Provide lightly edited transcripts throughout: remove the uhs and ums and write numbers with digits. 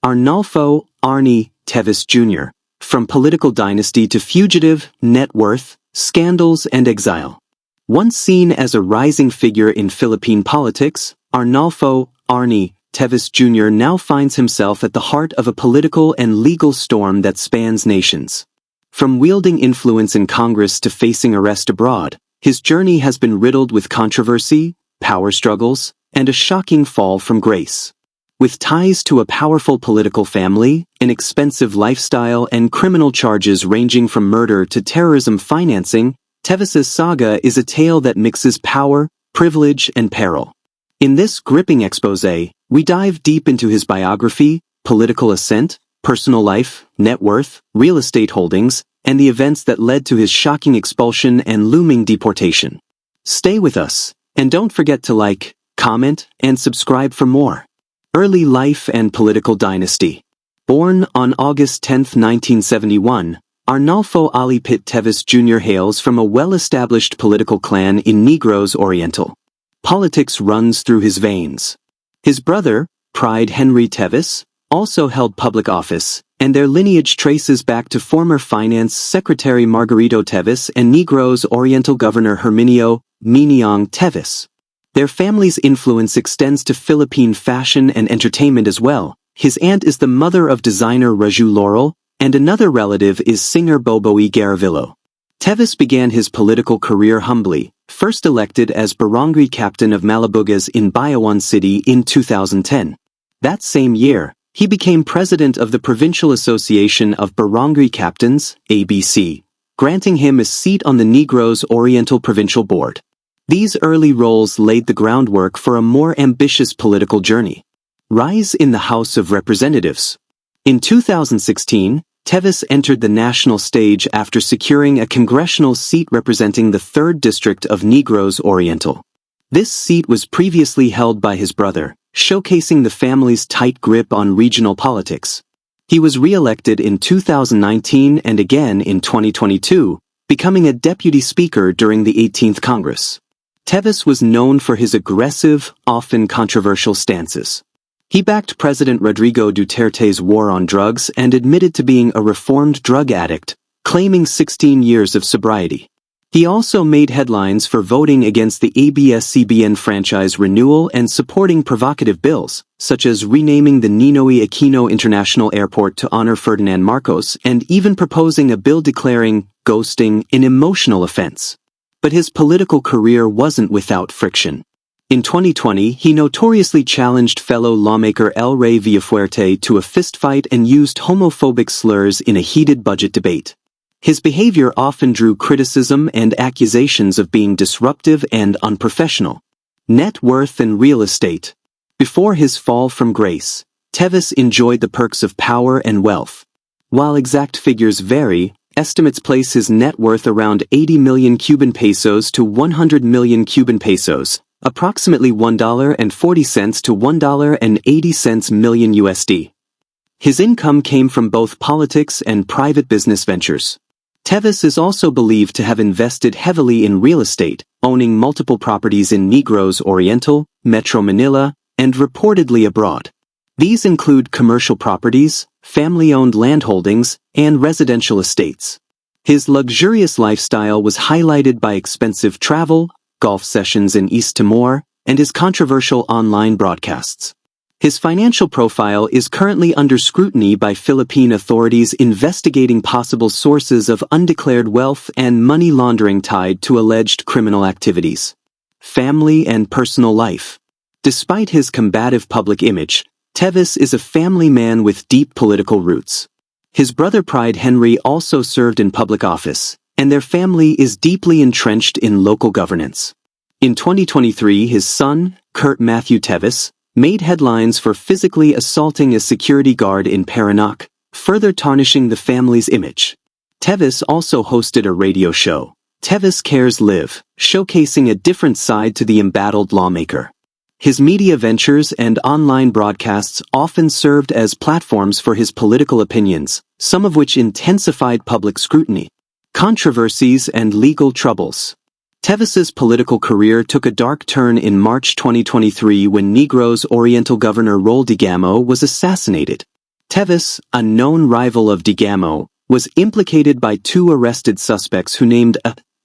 Arnolfo Arnie Teves Jr., from political dynasty to fugitive, net worth, scandals and exile. Once seen as a rising figure in Philippine politics, Arnolfo Arnie Teves Jr. now finds himself at the heart of a political and legal storm that spans nations. From wielding influence in Congress to facing arrest abroad, his journey has been riddled with controversy, power struggles, and a shocking fall from grace. With ties to a powerful political family, an expensive lifestyle and criminal charges ranging from murder to terrorism financing, Teves's saga is a tale that mixes power, privilege and peril. In this gripping exposé, we dive deep into his biography, political ascent, personal life, net worth, real estate holdings, and the events that led to his shocking expulsion and looming deportation. Stay with us, and don't forget to like, comment, and subscribe for more. Early life and political dynasty. Born on August 10, 1971, Arnolfo Alipit Teves Jr. hails from a well-established political clan in Negros Oriental. Politics runs through his veins. His brother, Pryde Henry Teves, also held public office, and their lineage traces back to former Finance Secretary Margarito Teves and Negros Oriental Governor Herminio, Meniong Teves. Their family's influence extends to Philippine fashion and entertainment as well. His aunt is the mother of designer Rajo Laurel, and another relative is singer Boboy Garrovillo. Teves began his political career humbly, first elected as barangay captain of Malabugas in Bayawan City in 2010. That same year, he became president of the Provincial Association of Barangay Captains, ABC, granting him a seat on the Negros Oriental Provincial Board. These early roles laid the groundwork for a more ambitious political journey. Rise in the House of Representatives. In 2016, Teves entered the national stage after securing a congressional seat representing the 3rd District of Negros Oriental. This seat was previously held by his brother, showcasing the family's tight grip on regional politics. He was re-elected in 2019 and again in 2022, becoming a deputy speaker during the 18th Congress. Teves was known for his aggressive, often controversial stances. He backed President Rodrigo Duterte's war on drugs and admitted to being a reformed drug addict, claiming 16 years of sobriety. He also made headlines for voting against the ABS-CBN franchise renewal and supporting provocative bills, such as renaming the Ninoy Aquino International Airport to honor Ferdinand Marcos and even proposing a bill declaring ghosting an emotional offense. But his political career wasn't without friction. In 2020, he notoriously challenged fellow lawmaker El Rey Villafuerte to a fistfight and used homophobic slurs in a heated budget debate. His behavior often drew criticism and accusations of being disruptive and unprofessional. Net worth and real estate. Before his fall from grace, Teves enjoyed the perks of power and wealth. While exact figures vary, estimates place his net worth around 80 million Cuban pesos to 100 million Cuban pesos, approximately $1.40 to $1.80 million USD. His income came from both politics and private business ventures. Teves is also believed to have invested heavily in real estate, owning multiple properties in Negros Oriental, Metro Manila, and reportedly abroad. These include commercial properties, family-owned landholdings, and residential estates. His luxurious lifestyle was highlighted by expensive travel, golf sessions in East Timor, and his controversial online broadcasts. His financial profile is currently under scrutiny by Philippine authorities investigating possible sources of undeclared wealth and money laundering tied to alleged criminal activities. Family and personal life. Despite his combative public image, Teves is a family man with deep political roots. His brother Pryde Henry also served in public office, and their family is deeply entrenched in local governance. In 2023, his son, Kurt Matthew Teves, made headlines for physically assaulting a security guard in Parañaque, further tarnishing the family's image. Teves also hosted a radio show, Teves Cares Live, showcasing a different side to the embattled lawmaker. His media ventures and online broadcasts often served as platforms for his political opinions, some of which intensified public scrutiny. Controversies and legal troubles. Teves's political career took a dark turn in March 2023 when Negros Oriental Governor Raul Digamo was assassinated. Teves, a known rival of Digamo, was implicated by two arrested suspects who named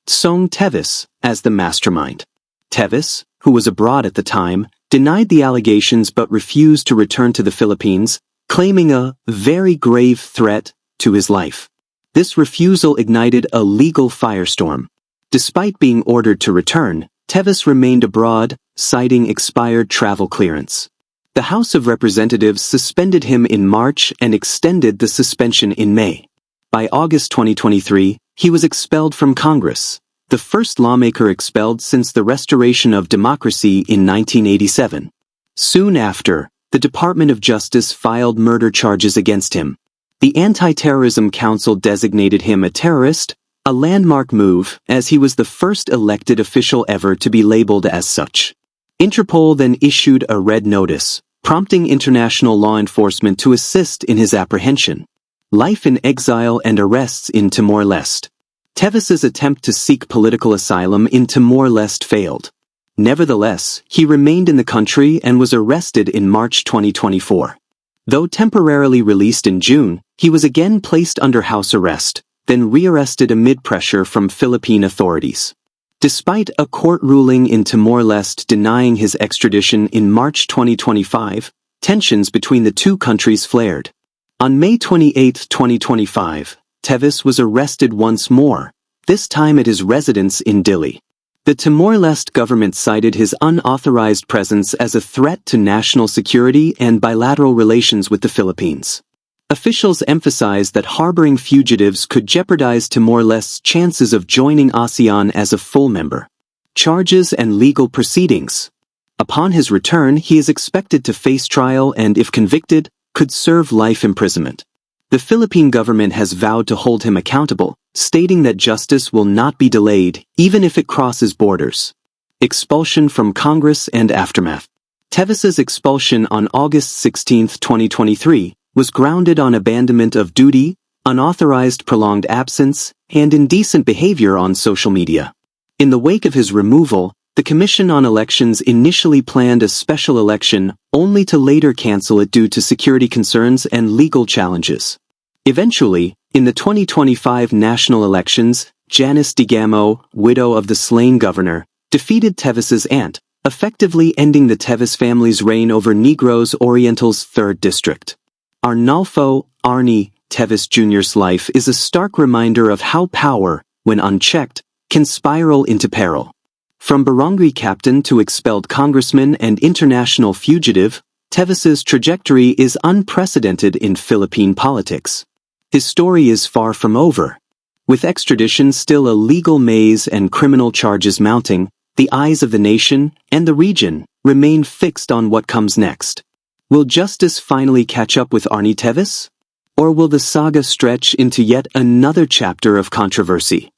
Song Teves as the mastermind. Teves, who was abroad at the time, denied the allegations but refused to return to the Philippines, claiming a very grave threat to his life. This refusal ignited a legal firestorm. Despite being ordered to return, Teves remained abroad, citing expired travel clearance. The House of Representatives suspended him in March and extended the suspension in May. By August 2023, he was expelled from Congress, the first lawmaker expelled since the restoration of democracy in 1987. Soon after, the Department of Justice filed murder charges against him. The Anti-Terrorism Council designated him a terrorist, a landmark move, as he was the first elected official ever to be labeled as such. Interpol then issued a red notice, prompting international law enforcement to assist in his apprehension. Life in exile and arrests in Timor-Leste. Teves's attempt to seek political asylum in Timor-Leste failed. Nevertheless, he remained in the country and was arrested in March 2024. Though temporarily released in June, he was again placed under house arrest, then rearrested amid pressure from Philippine authorities. Despite a court ruling in Timor-Leste denying his extradition in March 2025, tensions between the two countries flared. On May 28, 2025, Teves was arrested once more, this time at his residence in Dili. The Timor-Leste government cited his unauthorized presence as a threat to national security and bilateral relations with the Philippines. Officials emphasized that harboring fugitives could jeopardize Timor-Leste's chances of joining ASEAN as a full member. Charges and legal proceedings. Upon his return, he is expected to face trial and, if convicted, could serve life imprisonment. The Philippine government has vowed to hold him accountable, stating that justice will not be delayed, even if it crosses borders. Expulsion from Congress and aftermath. Teves's expulsion on August 16, 2023, was grounded on abandonment of duty, unauthorized prolonged absence, and indecent behavior on social media. In the wake of his removal, the Commission on Elections initially planned a special election, only to later cancel it due to security concerns and legal challenges. Eventually, in the 2025 national elections, Janice Digamo, widow of the slain governor, defeated Teves's aunt, effectively ending the Teves family's reign over Negros Oriental's 3rd district. Arnolfo Arnie Teves Jr.'s life is a stark reminder of how power, when unchecked, can spiral into peril. From barangay captain to expelled congressman and international fugitive, Teves's trajectory is unprecedented in Philippine politics. His story is far from over. With extradition still a legal maze and criminal charges mounting, the eyes of the nation and the region remain fixed on what comes next. Will justice finally catch up with Arnie Teves? Or will the saga stretch into yet another chapter of controversy?